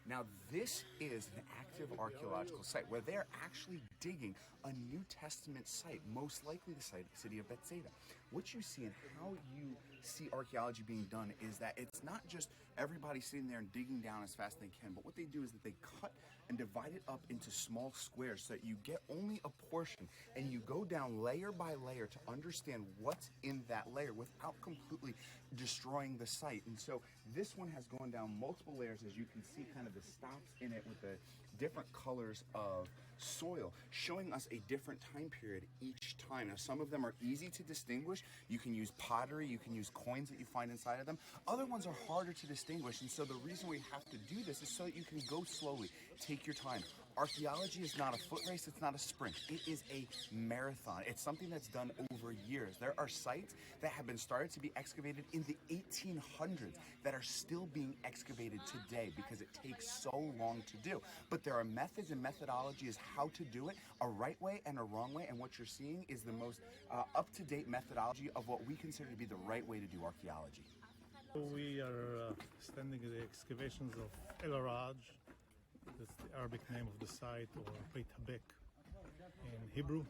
Now, this is an active archaeological site where they're actually digging a New Testament site, most likely the city of Bethsaida. What you see and how you see archaeology being done is that it's not just everybody sitting there and digging down as fast as they can, but what they do is that they cut and divide it up into small squares so that you get only a portion, and you go down layer by layer to understand what's in that layer without completely destroying the site. And so this one has gone down multiple layers, as you can see kind of the stops in it with the different colors of soil, showing us a different time period each time. Now, some of them are easy to distinguish. You can use pottery, you can use coins that you find inside of them. Other ones are harder to distinguish, and so the reason we have to do this is so that you can go slowly, take your time. Archaeology is not a foot race, it's not a sprint. It is a marathon. It's something that's done over years. There are sites that have been started to be excavated in the 1800s that are still being excavated today because it takes so long to do. But there are methods and methodologies how to do it, a right way and a wrong way, and what you're seeing is the most up-to-date methodology of what we consider to be the right way to do archaeology. We are standing at the excavations of Araj. That's the Arabic name of the site, or Beit Habek in Hebrew.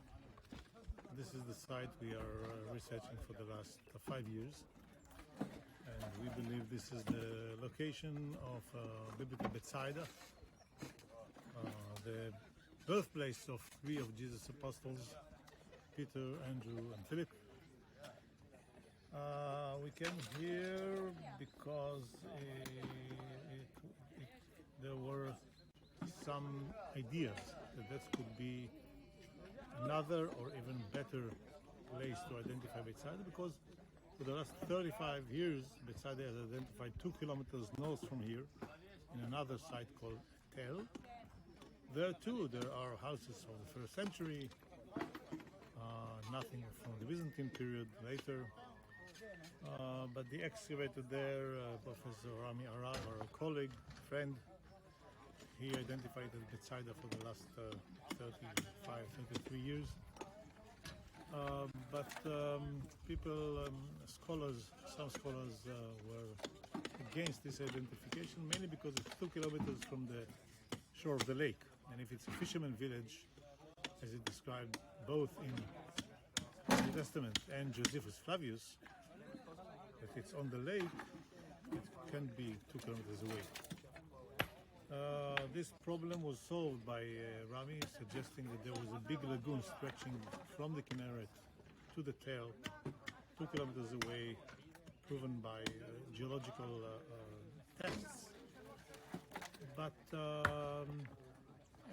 This is the site we are researching for the last 5 years, and we believe this is the location of Biblical Bethsaida, the birthplace of three of Jesus' apostles, Peter, Andrew, and Philip. We came here because there were some ideas that could be another or even better place to identify Bethsaida, because for the last 35 years Bethsaida has identified 2 kilometers north from here in another site called Tel. There too there are houses from the first century, nothing from the Byzantine period later. But the excavator there, Professor Araj, our colleague, friend, he identified Bethsaida for the last 33 years. But people, scholars, some scholars were against this identification, mainly because it's 2 kilometers from the shore of the lake. And if it's a fisherman village, as it described both in the New Testament and Josephus Flavius, if it's on the lake, it can be 2 kilometers away. This problem was solved by Rami, suggesting that there was a big lagoon stretching from the Kinneret to the Tel, 2 kilometers away, proven by geological tests. But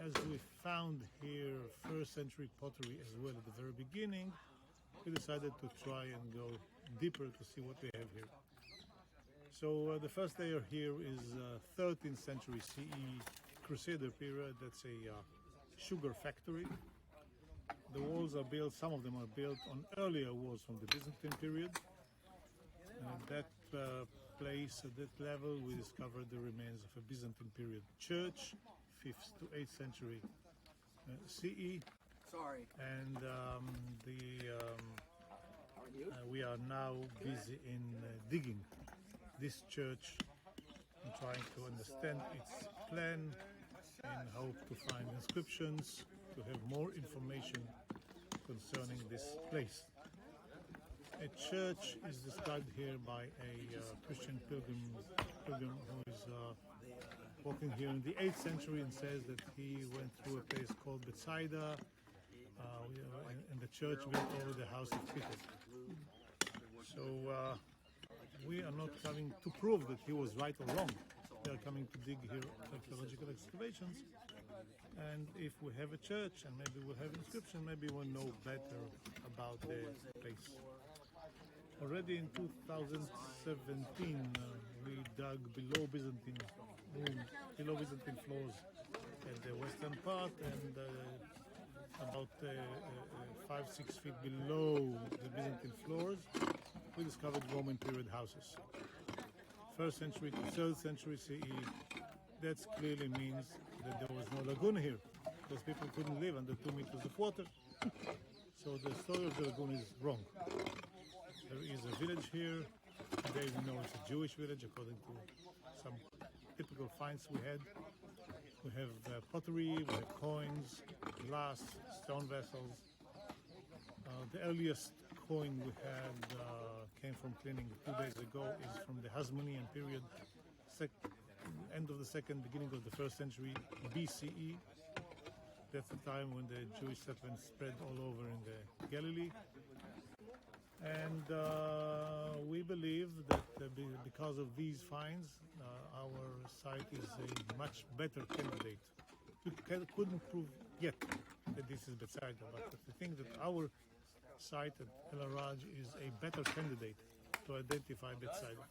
as we found here first century pottery as well at the very beginning, we decided to try and go deeper to see what we have here. So the first layer here is 13th century CE Crusader period. That's a sugar factory. The walls are built, some of them are built on earlier walls from the Byzantine period. At that place, at that level, we discovered the remains of a Byzantine period church, 5th to 8th century CE. Sorry. And we are now busy in digging this church and trying to understand its plan and hope to find inscriptions to have more information concerning this place. A church is described here by a Christian pilgrim who is walking here in the 8th century and says that he went through a place called Bethsaida, and the church built over the house of Peter. So we are not coming to prove that he was right or wrong. We are coming to dig here archaeological excavations, and if we have a church and maybe we'll have inscription, maybe we'll know better about the place. Already in 2017 we dug below Byzantine floors at the western part, and about 5-6 feet below the Byzantine floors we discovered Roman period houses. 1st century to 3rd century CE. That clearly means that there was no lagoon here, because people couldn't live under 2 meters of water. So the story of the lagoon is wrong. There is a village here. Today we know it's a Jewish village according to some typical finds we had. We have pottery, we have coins, glass, stone vessels. The earliest coin we had came from cleaning 2 days ago, is from the Hasmonean period, end of the second, beginning of the 1st century BCE. That's the time when the Jewish settlement spread all over in the Galilee. And we believe that because of these finds, our site is a much better candidate. We couldn't prove yet that this is Bethsaida, but we think that our site at Araj is a better candidate to identify Bethsaida.